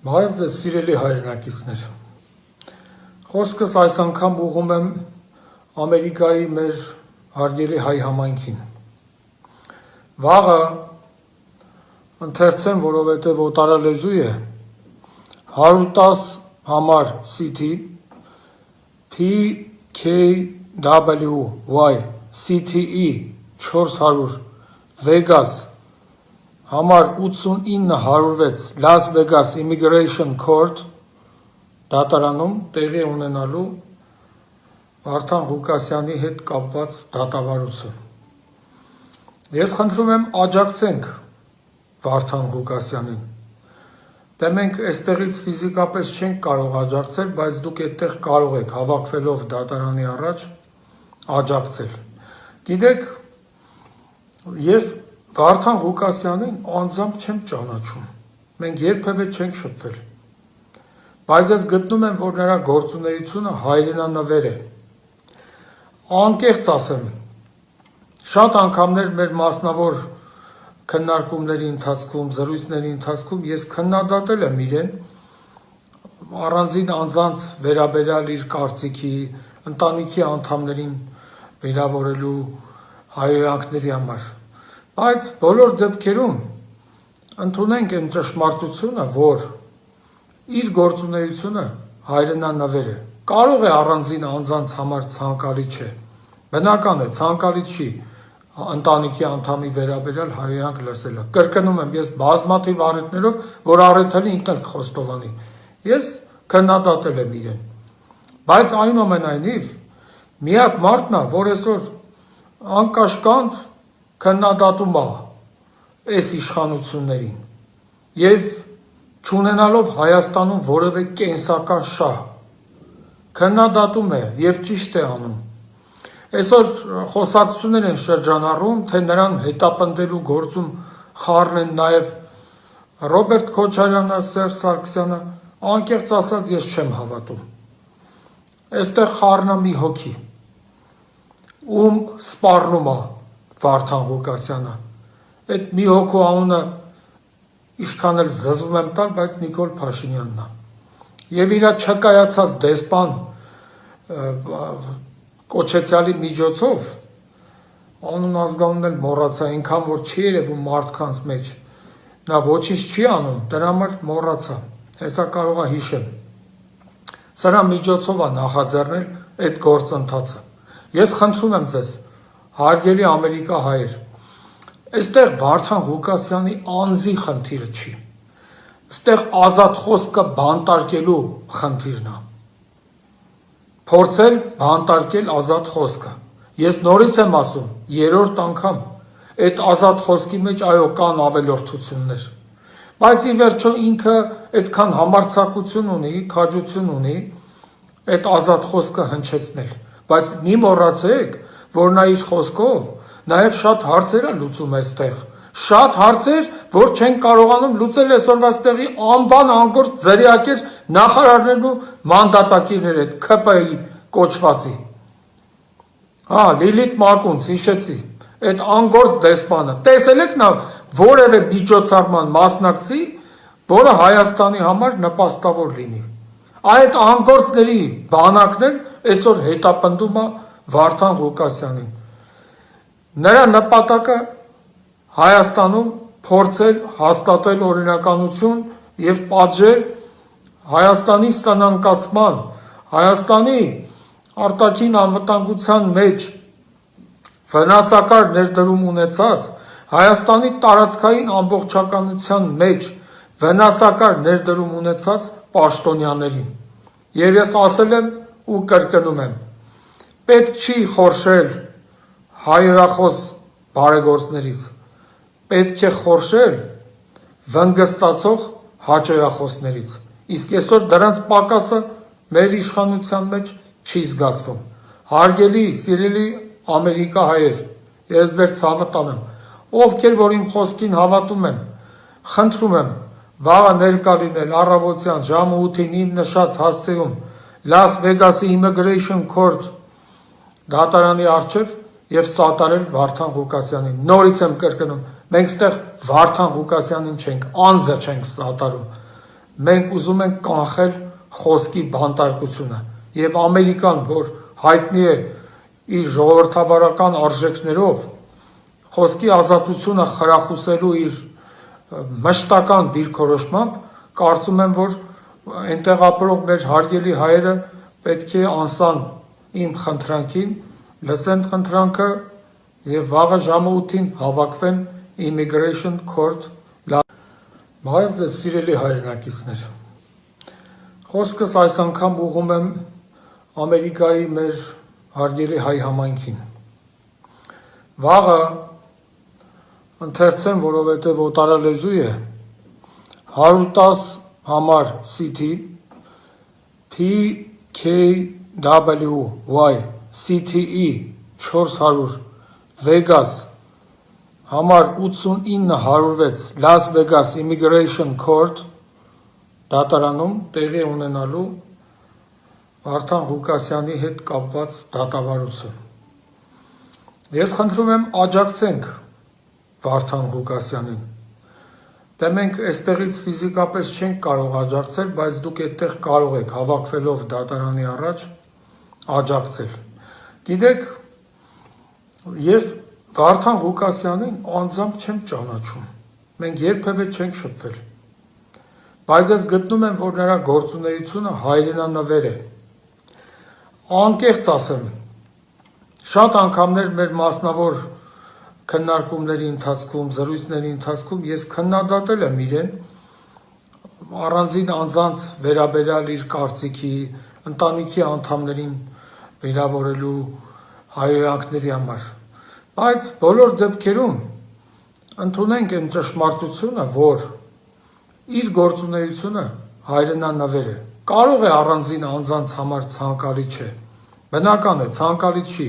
Բարև ձեզ սիրելի հայրենակիցներ, խոսքս այս անգամ ուղղում եմ Ամերիկայի մեր հարգելի հայ համայնքին, վաղը ընթերցեմ, որովհետև օտարալեզու է, 110 համար CT, PKWY, CTE 400, Vegas, համար 8906 Las Vegas Immigration Court դատարանում տեղի ունենալու Վարդան Ղուկասյանի հետ կապված դատավարություն։ Ես խնդրում եմ աջակցենք Վարդան Ղուկասյանին։ Դե մենք այստեղից ֆիզիկապես չենք կարող աջակցել, բայց դուք այդտեղ կարող եք հավաքվելով դատարանի առաջ աջակցել։ Գիտեք, ես Վարդան Ղուկասյանին անձամբ չեմ ճանաչում, մենք երբևէ չենք շփվել, բայց ես գտնում եմ, որ նրա գործունեությունը հայրենանվեր է։ Անկեղծ ասեմ, շատ անգամներ մեր մասնավոր քննարկումների ընթացքում, զրույցների ընթացքում ես քննադատել եմ իրեն առանձին անձանց վերաբերյալ իր կարծիքի, ընտանիքի անդամներին վիրավորելու հայհոյանքների համար։ Բայց բոլոր դեպքերում ընդունենք այն ճշմարտությունը, որ իր գործունեությունը հայրենանվեր է։ Կարող է առանձին անձանց համար ցանկալի չէ։ Բնական է, ցանկալի չի ընտանիքի անդամի վերաբերյալ հայհոյանք լսելը։ Կրկնում եմ, ես բազմաթիվ առիթներով, որ առիթը ինքն էլ խոստովանի, ես քննադատել եմ իրեն։ Բայց այնուամենայնիվ միակ մարդն է, որ այսօր անկաշկանդ քննադատում է այս իշխանություններին եւ չունենալով Հայաստանում որևէ կենսական շահ քննադատում է եւ ճիշտ է անում։ Այսօր խոսակցություններ են շրջանառում, թե նրան հետապնդելու գործում խառն են նաեւ Ռոբերտ Քոչարյանը, Սերժ Սարգսյանը, անկեղծ ասած ես չեմ հավատում։ Այստեղ խառնա մի հոգի, ում սպառնում է Վարդան Ղուկասյանը, այդ մի հոգու անունը ինչքան էլ զզվում եմ տալ, բայց Նիկոլ Փաշինյանն է։ Եվ իր չկայացած դեսպան կոչեցյալի միջոցով, անուն ազգանունն էլ մոռացա, այնքան որ չի երևում մարդկանց մեջ, նա ոչինչ չի անում, դրա համար մոռացա, հեսա կարող է հիշեմ։ Սրա միջոցով է նախաձեռնել այդ գործընթացը։ Ես խնդրում եմ ձեզ, հարգելի Ամերիկա հայեր, այստեղ Վարդան Ղուկասյանի անձի խնդիրը չի, այստեղ ազատ խոսքը բանտարկելու խնդիրն է, փորձել բանտարկել ազատ խոսքը։ Ես նորից եմ ասում, երրորդ անգամ, այդ ազատ խոսքի մեջ այո կան ավելորդություններ, բայց ի վերջո ինքը այդքան համարձակություն ունի, քաջություն ունի այդ ազատ խոսքը հնչեցնել, բայց մի մոռացեք, որ նա իր խոսքով նաև շատ հարցեր է լուծում այստեղ, շատ հարցեր, որ չեն կարողանում լուծել այսօրվա ստեղի անբան անգործ ձրիակեր նախարարներն ու մանդատակիրներ այդ ՔՊ-ի կոչվածի։ Լիլիթ Մակունց, հիշեցի, այդ անգործ դեսպանը, տեսել եք նա որևէ միջոցառման մասնակցի, որը Հայաստանի համար նպաստավոր լինի։ Այդ անգործների բանակն էլ այսօր հետապնդում է Վարդան Ղուկասյանին։ Նրա նպատակը Հայաստանում փորձել հաստատել օրինականություն եւ պատժել Հայաստանի սնանկացման, Հայաստանի արտաքին անվտանգության մեջ վնասակար ներդրում ունեցած, Հայաստանի տարածքային ամբողջականության մեջ վնասակար ներդրում ունեցած պաշտոնյաներին։ Եվ ես ասել եմ ու կրկնում եմ, պետք չի խորշել հայրախոս բարեգործներից, պետք է խորշել վնգստացող հաճոյախոսներից, իսկ այսօր դրանց պակասը մեր իշխանության մեջ չի զգացվում։ Հարգելի, սիրելի Ամերիկա հայեր, ես ձեր ցավը տանեմ, ովքեր որ իմ խոսքին հավատում են, խնդրում եմ, վաղը ներկա լինել առավոտյան ժամը 8-ին իմ նշած հասցեում Las Vegas-ի Immigration Court դատարանի առջև եւ սատարել Վարդան Ղուկասյանին։ Նորից եմ կրկնում, մենք ստեղ Վարդան Ղուկասյանին չենք, անձը չենք սատարում։ մենք ուզում ենք կանխել խոսքի բանտարկությունը եւ Ամերիկան, որ հայտնի է իր ժողովրդավարական արժեքներով, խոսքի ազատությունը խրախուսելու իր մշտական դիրքորոշմամբ, կարծում եմ, որ այնտեղ ապրող մեր հարգելի հայերը պետք է անսան իմ խնդրանքին, լսեն խնդրանքը եւ վաղը ժամը 8-ին հավաքվեն Immigration Court։ Բարև ձեզ, սիրելի հայրենակիցներ։ Խոսքս այս անգամ ուղղում եմ Ամերիկայի մեր հարգելի հայ համայնքին։ Վաղը ընթերցեմ, որովհետև օտարալեզու է, 110 համար CT PKWY CTE 400 Vegas համար 8906 Las Vegas Immigration Court դատարանում տեղի ունենալու Վարդան Ղուկասյանի հետ կապված դատավարություն։ Ես խնդրում եմ աջակցենք Վարդան Ղուկասյանին։ Դե մենք այստեղից ֆիզիկապես չենք կարող աջակցել, բայց դուք այդտեղ կարող եք հավաքվելով դատարանի առաջ աջակցել։ Գիտեք, ես Վարդան Ղուկասյանին անձամբ չեմ ճանաչում, մենք երբևէ չենք շփվել, բայց ես գտնում եմ, որ նրա գործունեությունը հայրենանվեր է։ Անկեղծ ասեմ, շատ անգամներ մեր մասնավոր քննարկումների ընթացքում, զրույցների ընթացքում ես քննադատել եմ իրեն առանձին անձանց վերաբերյալ իր կարծիքի, ընտանիքի անդամներին վիրավորելու հայհոյանքների համար։ Բայց բոլոր դեպքերում ընդունենք այն ճշմարտությունը, որ իր գործունեությունը հայրենանվեր է։ Կարող է առանձին անձանց համար ցանկալի չէ։ Բնական է, ցանկալի չի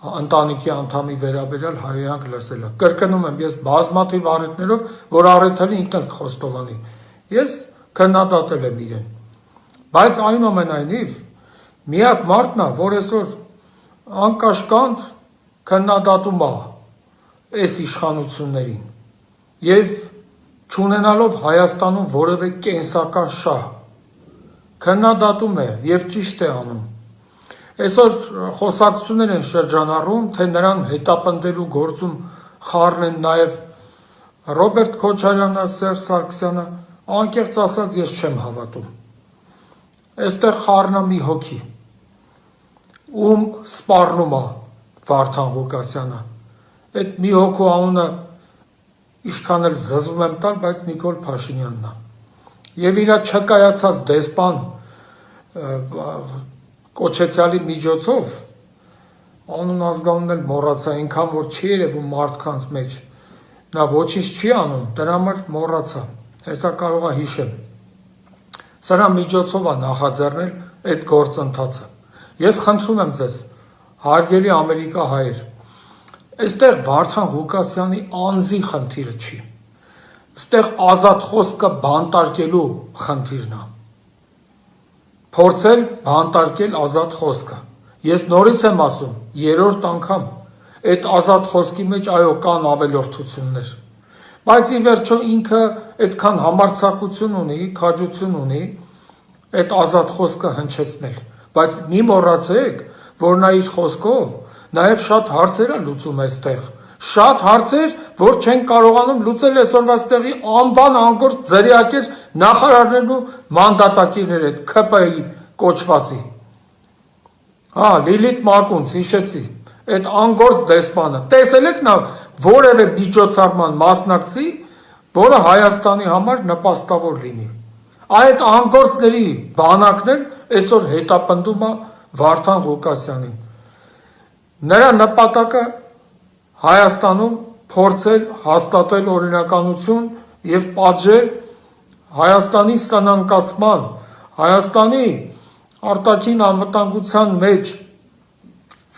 ընտանիքի անդամի վերաբերյալ հայհոյանք լսելը։ Կրկնում եմ, ես բազմաթիվ առիթներով, որ առիթը ինքն էլ խոստովանի, ես քննադատել եմ իրեն։ Բայց այնուամենայնիվ միակ մարդն է, որ այսօր անկաշկանդ քննադատում է այս իշխանություններին եւ չունենալով Հայաստանում որևէ կենսական շահ քննադատում է եւ ճիշտ է անում։ Այսօր խոսակցություններ են շրջանառում, թե նրան հետապնդելու գործում խառն են նաեւ Ռոբերտ Քոչարյանը, Սերժ Սարգսյանը, անկեղծ ասած ես չեմ հավատում։ Այստեղ խառնա մի հոգի, ում սպառնում է Վարդան Ղուկասյանը։ Այդ մի հոգու անունը ինչքան էլ զզվում եմ տալ, բայց Նիկոլ Փաշինյանն է։ Եվ իր չկայացած դեսպան կոչեցյալի միջոցով անուն ազգանունն էլ մոռացա, այնքան որ չի երևում մարդկանց մեջ, նա ոչինչ չի անում, դրա համար մոռացա, հեսա կարող է հիշեմ։ Սրա միջոցով է նախաձեռնել այդ գործընթացը։ Ես խնդրում եմ ձեզ, հարգելի Ամերիկա հայեր, այստեղ Վարդան Ղուկասյանի անձի խնդիրը չի, այստեղ ազատ խոսքը բանտարկելու խնդիրն է, փորձել բանտարկել ազատ խոսքը։ Ես նորից եմ ասում, երրորդ անգամ, այդ ազատ խոսքի մեջ այո կան ավելորդություններ, բայց ի վերջո ինքը այդքան համարձակություն ունի, քաջություն ունի այդ ազատ խոսքը հնչեցնել, բայց մի մոռացեք, որ նա իր խոսքով նաև շատ հարցեր է լուծում այստեղ, շատ հարցեր, որ չեն կարողանում լուծել այսօրվա ստեղի անբան անգործ ձրիակեր նախարարներն ու մանդատակիրներ այդ ՔՊ-ի կոչվածի։ Լիլիթ Մակունց, հիշեցի, այդ անգործ դեսպանը, տեսել եք նա որևէ միջոցառման մասնակցի, որը Հայաստանի համար նպաստավոր լինի։ Այդ անգործների բանակն էլ այսօր հետապնդում է Վարդան Ղուկասյանին։ Նրա նպատակը Հայաստանում փորձել հաստատել օրինականություն եւ պատժել Հայաստանի սնանկացման, Հայաստանի արտաքին անվտանգության մեջ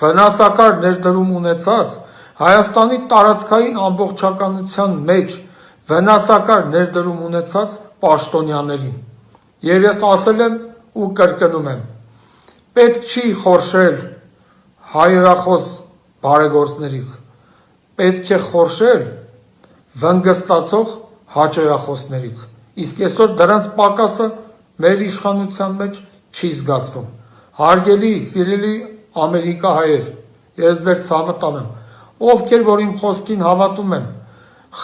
վնասակար ներդրում ունեցած, Հայաստանի տարածքային ամբողջականության մեջ վնասակար ներդրում ունեցած պաշտոնյաներին։ Եվ ես ասել եմ ու կրկնում եմ, պետք չի խորշել հայրախոս բարեգործներից, պետք է խորշել վնգստացող հաճոյախոսներից։ Իսկ այսօր դրանց պակասը մեր իշխանության մեջ չի զգացվում։ Հարգելի, սիրելի ամերիկահայեր, ես ձեր ցավը տանեմ, ովքեր որ իմ խոսքին հավատում են,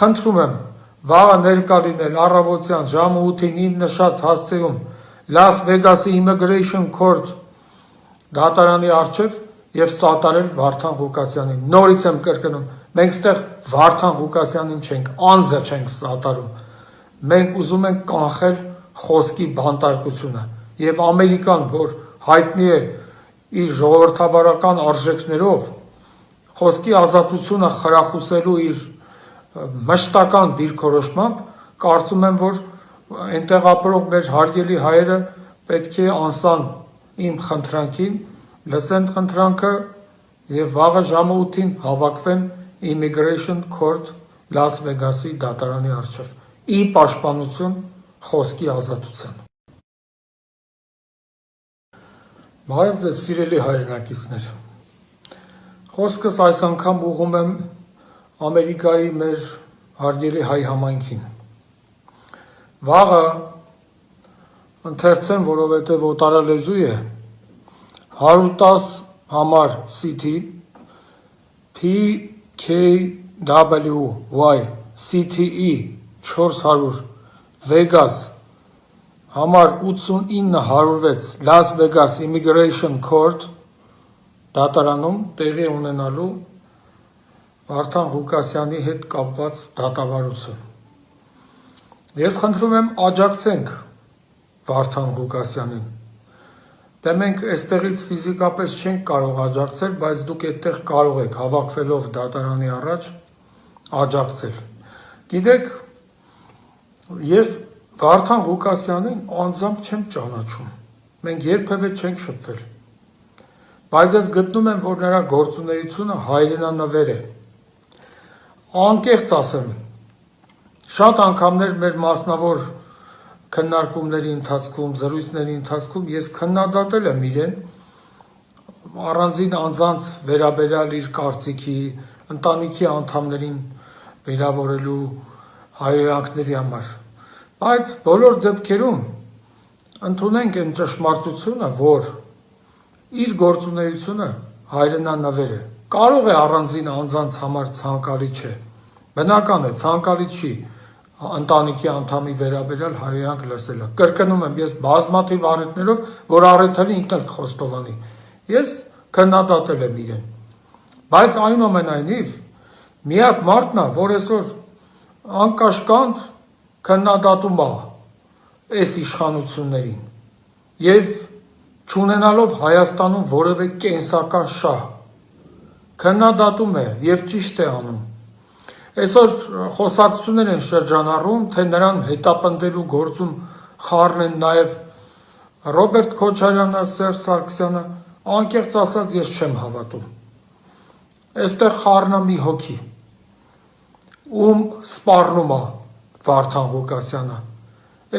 խնդրում եմ վաղը ներկա լինել առավոտյան ժամը 8-ին իմ նշած հասցեում Լաս Վեգասի Immigration Court դատարանի առջև եւ սատարել Վարդան Ղուկասյանին։ Նորից եմ կրկնում, մենք ստեղ Վարդան Ղուկասյանին չենք, անձը չենք սատարում։ Մենք ուզում ենք կանխել խոսքի բանտարկությունը եւ Ամերիկան, որ հայտնի է իր ժողովրդավարական արժեքներով, խոսքի ազատությունը խրախուսելու իր մշտական դիրքորոշմամբ, կարծում եմ, որ այնտեղ ապրող մեր հարգելի հայերը պետք է անսան իմ խնդրանքին, լսեն խնդրանքը եւ վաղը ժամը 8-ին հավաքվեն Immigration Court Լաս Վեգասի դատարանի առջև։ Ի պաշտպանություն խոսքի ազատության։ Բարև ձեզ սիրելի հայրենակիցներ։ Խոսքս այս անգամ ուղղում եմ Ամերիկայի մեր հարգելի հայ համայնքին։ Վաղը ընթերցեմ, որովհետև օտարալեզու է 110 համար CT PKWY CTE 400 Vegas համար 8906 Las Vegas Immigration Court դատարանում տեղի ունենալու Վարդան Ղուկասյանի հետ կապված դատավարություն։ Ես խնդրում եմ աջակցենք Վարդան Ղուկասյանին։ Դե մենք այստեղից ֆիզիկապես չենք կարող աջակցել, բայց դուք այդտեղ կարող եք հավաքվելով դատարանի առաջ աջակցել։ Գիտեք, ես Վարդան Ղուկասյանին անձամբ չեմ ճանաչում։ Մենք երբևէ չենք շփվել։ Բայց ես գտնում եմ, որ նրա գործունեությունը հայրենանվեր է։ Անկեղծ ասեմ, շատ անգամներ մեր մասնավոր քննարկումների ընթացքում, զրույցների ընթացքում ես քննադատել եմ իրեն առանձին անձանց վերաբերյալ իր կարծիքի, ընտանիքի անդամներին վիրավորելու հայհոյանքների համար։ Բայց բոլոր դեպքերում ընդունենք այն ճշմարտությունը, որ իր գործունեությունը հայրենանվեր է։ Կարող է առանձին անձանց համար ցանկալի չէ։ Բնական է, ցանկալի չի ընտանիքի անդամի վերաբերյալ հայհոյանք լսելը։ Կրկնում եմ, ես բազմաթիվ առիթներով, որ առիթը ինքն էլ խոստովանի։ Ես քննադատել եմ իրեն։ Բայց այնուամենայնիվ միակ մարդն է, որ այսօր անկաշկանդ քննադատում է այս իշխանություններին եւ չունենալով Հայաստանում որևէ կենսական շահ քննադատում է եւ ճիշտ է անում։ Այսօր խոսակցություններ են շրջանառում, թե նրան հետապնդելու գործում խառն են նաեւ Ռոբերտ Քոչարյանը, Սերժ Սարգսյանը, անկեղծ ասած ես չեմ հավատում։ Այստեղ խառնա մի հոգի, ում սպառնում է Վարդան Ղուկասյանը։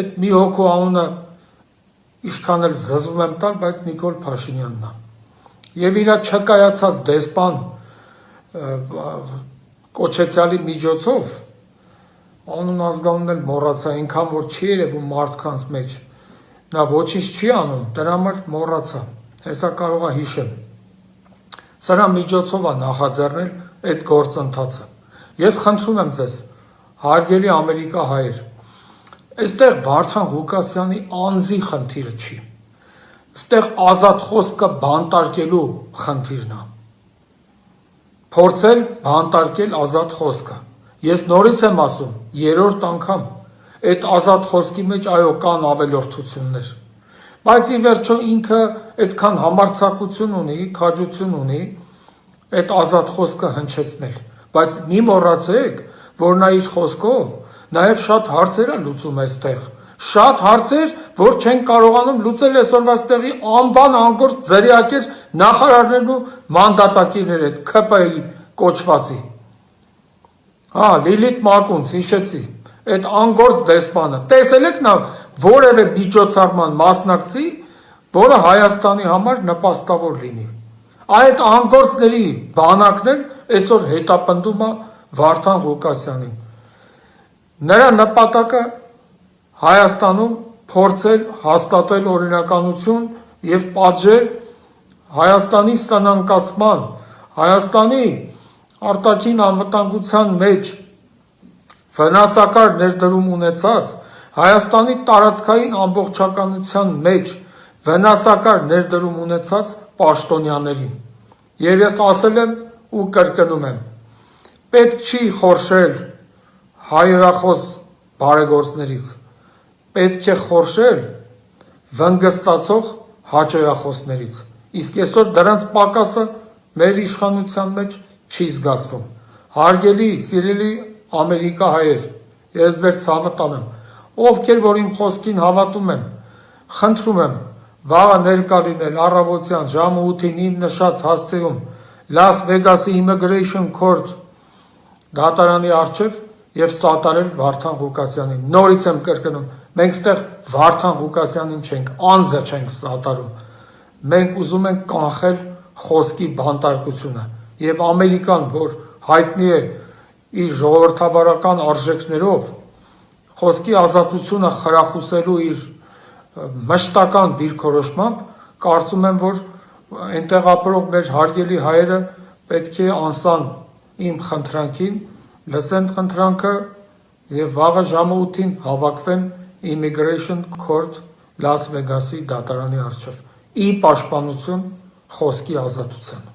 Այդ մի հոգու անունը ինչքան էլ զզվում եմ տալ, բայց Նիկոլ Փաշինյանն է։ Եվ իր չկայացած դեսպան կոչեցյալի միջոցով անուն ազգանունն էլ մոռացա, այնքան որ չի երևում մարդկանց մեջ, նա ոչինչ չի անում, դրա համար մոռացա, հեսա կարող է հիշեմ։ Սրա միջոցով է նախաձեռնել այդ գործընթացը։ Ես խնդրում եմ ձեզ, հարգելի ամերիկահայեր, այստեղ Վարդան Ղուկասյանի անձի խնդիրը չի։ Այստեղ ազատ խոսքը բանտարկելու խնդիրն է։ Փորձել բանտարկել ազատ խոսքը։ Ես նորից եմ ասում, երրորդ անգամ, այդ ազատ խոսքի մեջ այո կան ավելորդություններ։ Բայց ի վերջո ինքը այդքան համարձակություն ունի, քաջություն ունի այդ ազատ խոսքը հնչեցնել։ Բայց մի մոռացեք, որ նա իր խոսքով նաև շատ հարցեր է լուծում այստեղ։ Շատ հարցեր, որ չեն կարողանում լուծել այսօրվա ստեղի անբան անգործ ձրիակեր նախարարներն ու մանդատակիրներ այդ ՔՊ-ի կոչվածի։ Լիլիթ Մակունց, հիշեցի, այդ անգործ դեսպանը, տեսել եք նա որևէ միջոցառման մասնակցի, որը Հայաստանի համար նպաստավոր լինի։ Այդ անգործների բանակն էլ այսօր հետապնդում է Վարդան Ղուկասյանին։ Նրա նպատակը Հայաստանում փորձել հաստատել օրինականություն եւ պատժել Հայաստանի սնանկացման, Հայաստանի արտաքին անվտանգության մեջ վնասակար ներդրում ունեցած, Հայաստանի տարածքային ամբողջականության մեջ վնասակար ներդրում ունեցած պաշտոնյաներին։ Եվ ես ասել եմ ու կրկնում եմ, պետք չի խորշել հայերախոս բարեգործներից, պետք է խորշել վնգստացող հաճոյախոսներից, իսկ այսօր դրանց պակասը մեր իշխանության մեջ չի զգացվում։ Հարգելի, սիրելի ամերիկահայեր, ես ձեր ցավը տանեմ, ովքեր որ իմ խոսքին հավատում են, խնդրում եմ, վաղը ներկա լինել առավոտյան ժամը 8-ին իմ նշած հասցեում Լաս Վեգասի Immigration Court դատարանի առջև եւ սատարել Վարդան Ղուկասյանին։ Նորից եմ կրկնում, մենք ստեղ Վարդան Ղուկասյանին չենք, անձը չենք սատարում։ Մենք ուզում ենք կանխել խոսքի բանտարկությունը եւ Ամերիկան, որ հայտնի է իր ժողովրդավարական արժեքներով, խոսքի ազատությունը խրախուսելու իր մշտական դիրքորոշմամբ, կարծում եմ, որ այնտեղ ապրող մեր հարգելի հայերը պետք է անսան իմ խնդրանքին, լսեն խնդրանքը եւ վաղը ժամը 8-ին հավաքվեն Immigration Court Լաս Վեգասի դատարանի առջև։ Ի պաշտպանություն խոսքի ազատության։